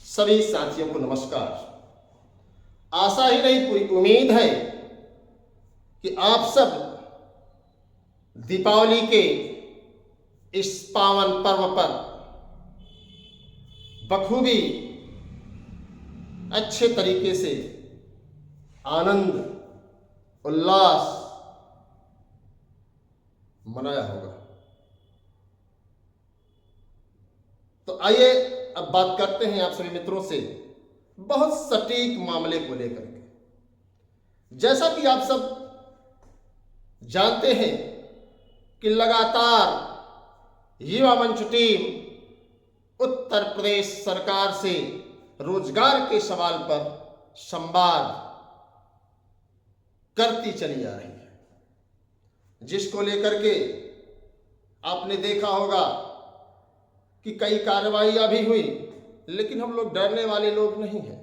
सभी साथियों को नमस्कार। आशा ही नहीं पूरी उम्मीद है कि आप सब दीपावली के इस पावन पर्व पर बखूबी अच्छे तरीके से आनंद उल्लास मनाया होगा। तो आइए अब बात करते हैं आप सभी मित्रों से बहुत सटीक मामले को लेकर के। जैसा कि आप सब जानते हैं कि लगातार युवा मंच टीम उत्तर प्रदेश सरकार से रोजगार के सवाल पर संवाद करती चली आ रही है, जिसको लेकर के आपने देखा होगा कि कई कार्रवाइयां भी हुई, लेकिन हम लोग डरने वाले लोग नहीं हैं।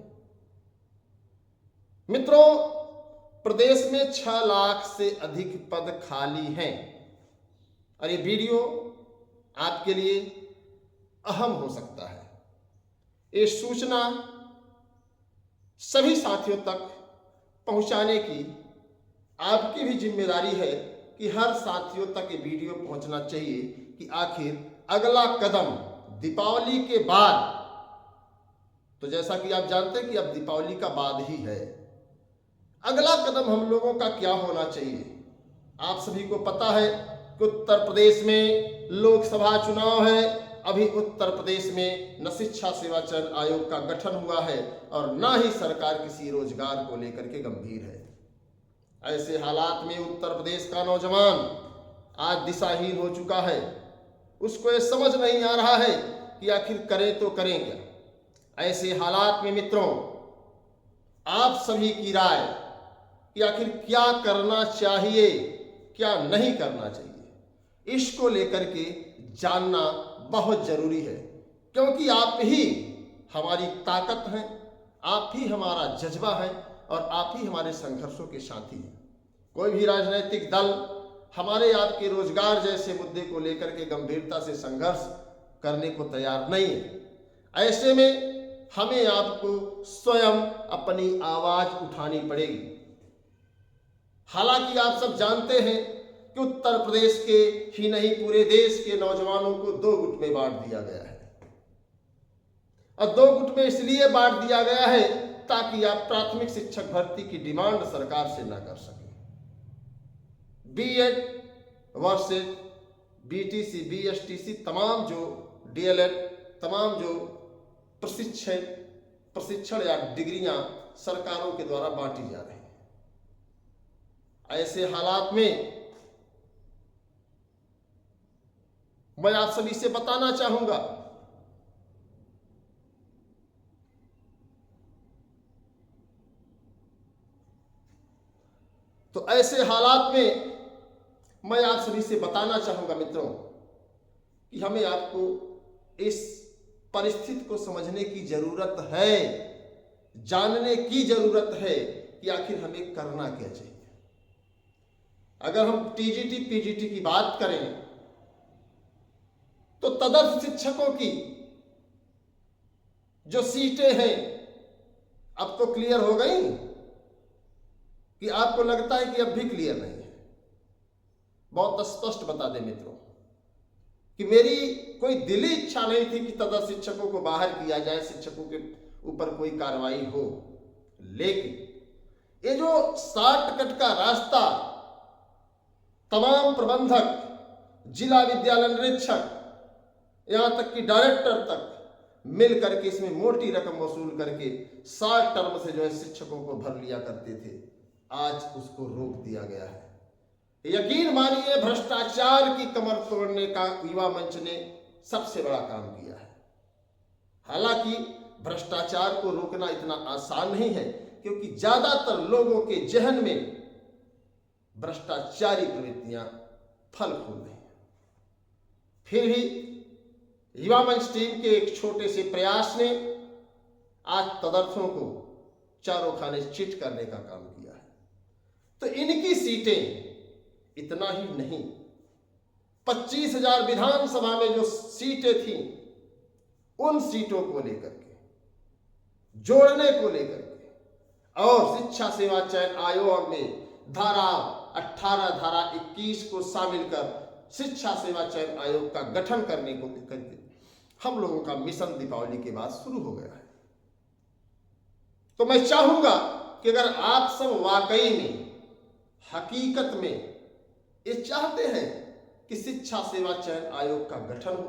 मित्रों, प्रदेश में 6 लाख से अधिक पद खाली हैं और ये वीडियो आपके लिए अहम हो सकता है। ये सूचना सभी साथियों तक पहुंचाने की आपकी भी जिम्मेदारी है कि हर साथियों तक ये वीडियो पहुंचना चाहिए कि आखिर अगला कदम दीपावली के बाद, तो जैसा कि आप जानते हैं कि अब दीपावली का बाद ही है, अगला कदम हम लोगों का क्या होना चाहिए। आप सभी को पता है कि उत्तर प्रदेश में लोकसभा चुनाव है। अभी उत्तर प्रदेश में न शिक्षा सेवा चयन आयोग का गठन हुआ है और न ही सरकार किसी रोजगार को लेकर के गंभीर है। ऐसे हालात में उत्तर प्रदेश का नौजवान आज दिशाहीन हो चुका है। उसको ये समझ नहीं आ रहा है कि आखिर करें तो करें क्या। ऐसे हालात में मित्रों, आप सभी की राय कि आखिर क्या करना चाहिए, क्या नहीं करना चाहिए, इसको लेकर के जानना बहुत जरूरी है, क्योंकि आप ही हमारी ताकत हैं, आप ही हमारा जज्बा है और आप ही हमारे संघर्षों के साथी हैं। कोई भी राजनीतिक दल हमारे आपके रोजगार जैसे मुद्दे को लेकर के गंभीरता से संघर्ष करने को तैयार नहीं है। ऐसे में हमें आपको स्वयं अपनी आवाज उठानी पड़ेगी। हालांकि आप सब जानते हैं कि उत्तर प्रदेश के ही नहीं पूरे देश के नौजवानों को 2 गुट में बांट दिया गया है और 2 गुट में इसलिए बांट दिया गया है ताकि आप प्राथमिक शिक्षक भर्ती की डिमांड सरकार से ना कर सकें। बीएड वर्सेस बीटीसी, बीएसटीसी, तमाम जो डीएलएड, तमाम जो प्रशिक्षण या डिग्रियां सरकारों के द्वारा बांटी जा रही हैं। ऐसे हालात में मैं आप सभी से बताना चाहूंगा तो ऐसे हालात में मैं आप सभी से बताना चाहूंगा मित्रों कि हमें आपको इस परिस्थिति को समझने की जरूरत है, जानने की जरूरत है कि आखिर हमें करना क्या चाहिए। अगर हम टीजीटी पीजीटी की बात करें तो तदर्थ शिक्षकों की जो सीटें हैं अब तो क्लियर हो गई कि आपको लगता है कि अब भी क्लियर नहीं है। बहुत स्पष्ट बता दें मित्रों कि मेरी कोई दिली इच्छा नहीं थी कि तदर्थ शिक्षकों को बाहर किया जाए, शिक्षकों के ऊपर कोई कार्रवाई हो, लेकिन ये जो शॉर्टकट का रास्ता तमाम प्रबंधक, जिला विद्यालय निरीक्षक, यहां तक कि डायरेक्टर तक मिल करके इसमें मोटी रकम वसूल करके 60 टर्म से जो है शिक्षकों को भर लिया करते थे, आज उसको रोक दिया गया है। यकीन मानिए भ्रष्टाचार की कमर तोड़ने का युवा मंच ने सबसे बड़ा काम किया है। हालांकि भ्रष्टाचार को रोकना इतना आसान नहीं है, क्योंकि ज्यादातर लोगों के जहन में भ्रष्टाचारी प्रवृत्तियां फल फूल रही हैं। फिर भी युवा मंच टीम के एक छोटे से प्रयास ने आज तदर्थों को चारों खाने चिट करने का काम किया है। तो इनकी सीटें इतना ही नहीं, 25,000 विधानसभा में जो सीटें थीं, उन सीटों को लेकर के जोड़ने को लेकर के और शिक्षा सेवा चयन आयोग में धारा 18 धारा 21 को शामिल कर शिक्षा सेवा चयन आयोग का गठन करने को लेकर के हम लोगों का मिशन दीपावली के बाद शुरू हो गया है। तो मैं चाहूंगा कि अगर आप सब वाकई में हकीकत में ये चाहते हैं कि शिक्षा सेवा चयन आयोग का गठन हो,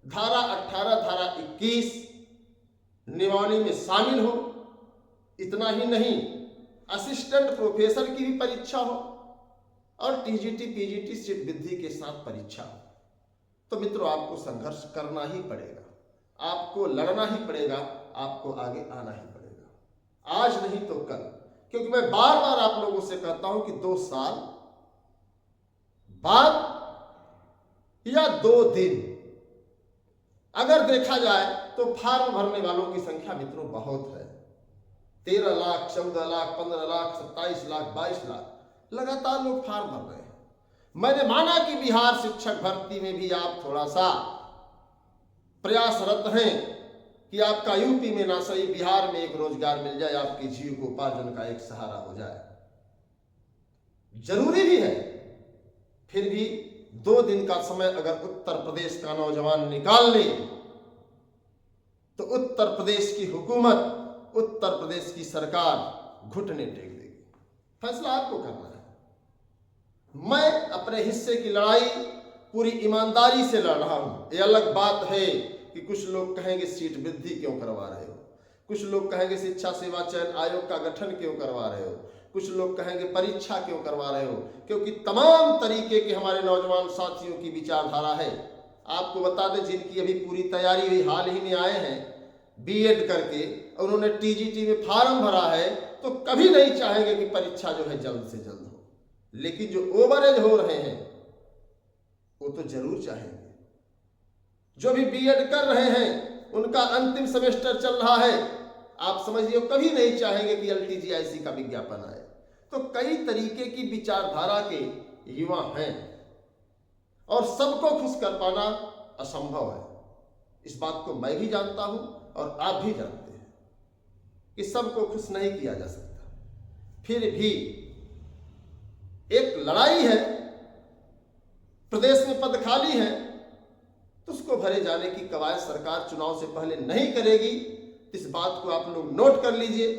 धारा 18 धारा 21 नियमावली में शामिल हो, इतना ही नहीं असिस्टेंट प्रोफेसर की भी परीक्षा हो और टीजीटी पीजीटी सीट वृद्धि के साथ परीक्षा हो, तो मित्रों आपको संघर्ष करना ही पड़ेगा, आपको लड़ना ही पड़ेगा, आपको आगे आना ही पड़ेगा, आज नहीं तो कल। क्योंकि मैं बार बार आप लोगों से कहता हूं कि 2 साल बाद या 2 दिन अगर देखा जाए तो फार्म भरने वालों की संख्या मित्रों बहुत है। 13 लाख, 14 लाख, 15 लाख, 27 लाख, 22 लाख लगातार लोग फार्म भर रहे हैं। मैंने माना कि बिहार शिक्षक भर्ती में भी आप थोड़ा सा प्रयासरत हैं कि आपका यूपी में ना सही बिहार में एक रोजगार मिल जाए, आपके जीविकोपार्जन का एक सहारा हो जाए। जरूरी भी है, फिर भी 2 दिन का समय अगर उत्तर प्रदेश का नौजवान निकाल ले तो उत्तर प्रदेश की हुकूमत, उत्तर प्रदेश की सरकार घुटने टेक देगी। फैसला आपको करना है। मैं अपने हिस्से की लड़ाई पूरी ईमानदारी से लड़ रहा हूं। ये अलग बात है कि कुछ लोग कहेंगे सीट वृद्धि क्यों करवा रहे हो, कुछ लोग कहेंगे शिक्षा सेवा चयन आयोग का गठन क्यों करवा रहे हो, कुछ लोग कहेंगे परीक्षा क्यों करवा रहे हो, क्योंकि तमाम तरीके के हमारे नौजवान साथियों की विचारधारा है। आपको बता दें, जिनकी अभी पूरी तैयारी हुई, हाल ही में आए हैं बीएड करके, उन्होंने टीजीटी में फार्म भरा है, तो कभी नहीं चाहेंगे कि परीक्षा जो है जल्द से जल्द हो। लेकिन जो ओवरेज हो रहे हैं वो तो जरूर चाहेंगे। जो भी बीएड कर रहे हैं उनका अंतिम सेमेस्टर चल रहा है, आप समझिए कभी नहीं चाहेंगे कि एलटीजीआईसी का विज्ञापन आए। तो कई तरीके की विचारधारा के युवा हैं और सबको खुश कर पाना असंभव है। इस बात को मैं भी जानता हूं और आप भी जानते हैं कि सबको खुश नहीं किया जा सकता। फिर भी एक लड़ाई है, प्रदेश में पद खाली है, तो उसको भरे जाने की कवायद सरकार चुनाव से पहले नहीं करेगी। इस बात को आप लोग नोट कर लीजिए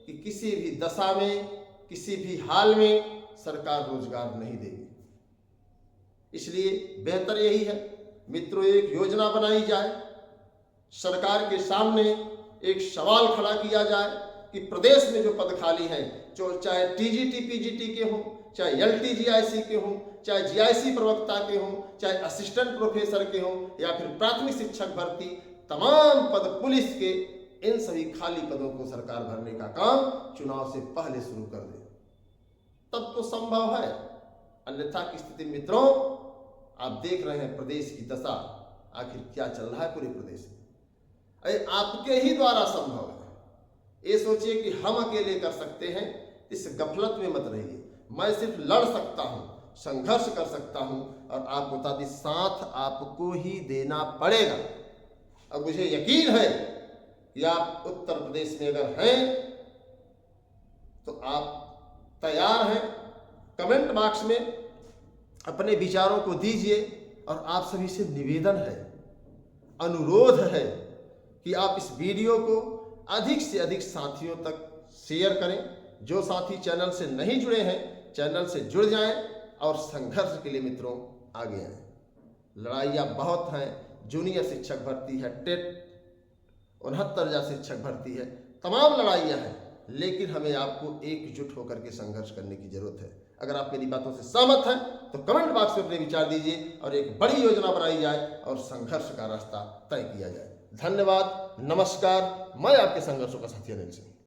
कि किसी भी दशा में, किसी भी हाल में सरकार रोजगार नहीं देगी। इसलिए बेहतर यही है मित्रों, एक योजना बनाई जाए, सरकार के सामने एक सवाल खड़ा किया जाए कि प्रदेश में जो पद खाली हैं, चाहे टीजीटी पीजीटी के हों, चाहे एलटीजीआईसी के हों, चाहे जीआईसी प्रवक्ता के हों, चाहे असिस्टेंट प्रोफेसर के हों, या फिर प्राथमिक शिक्षक भर्ती, तमाम पद पुलिस के, इन सभी खाली पदों को सरकार भरने का काम चुनाव से पहले शुरू कर दे, तब तो संभव है। अन्यथा की स्थिति मित्रों आप देख रहे हैं प्रदेश की दशा, आखिर क्या चल रहा है पूरे प्रदेश में। अरे आपके ही द्वारा संभव है। ये सोचिए कि हम अकेले कर सकते हैं, इस गफलत में मत रहिए। मैं सिर्फ लड़ सकता हूं, संघर्ष कर सकता हूं, और आपको बता दी साथ आपको ही देना पड़ेगा। अब मुझे यकीन है कि आप उत्तर प्रदेश में अगर हैं तो आप तैयार हैं। कमेंट बॉक्स में अपने विचारों को दीजिए, और आप सभी से निवेदन है, अनुरोध है कि आप इस वीडियो को अधिक से अधिक साथियों तक शेयर करें। जो साथी चैनल से नहीं जुड़े हैं चैनल से जुड़ जाएं और संघर्ष के लिए मित्रों आगे आएं। लड़ाइयाँ बहुत हैं, जूनियर शिक्षक भर्ती है, टेट 69,000 शिक्षक भर्ती है, तमाम लड़ाइयाँ हैं, लेकिन हमें आपको एकजुट होकर के संघर्ष करने की जरूरत है। अगर आप मेरी बातों से सहमत हैं तो कमेंट बॉक्स में अपने विचार दीजिए और एक बड़ी योजना बनाई जाए और संघर्ष का रास्ता तय किया जाए। धन्यवाद, नमस्कार। मैं आपके संघर्षों का साथी अनिल सिंह।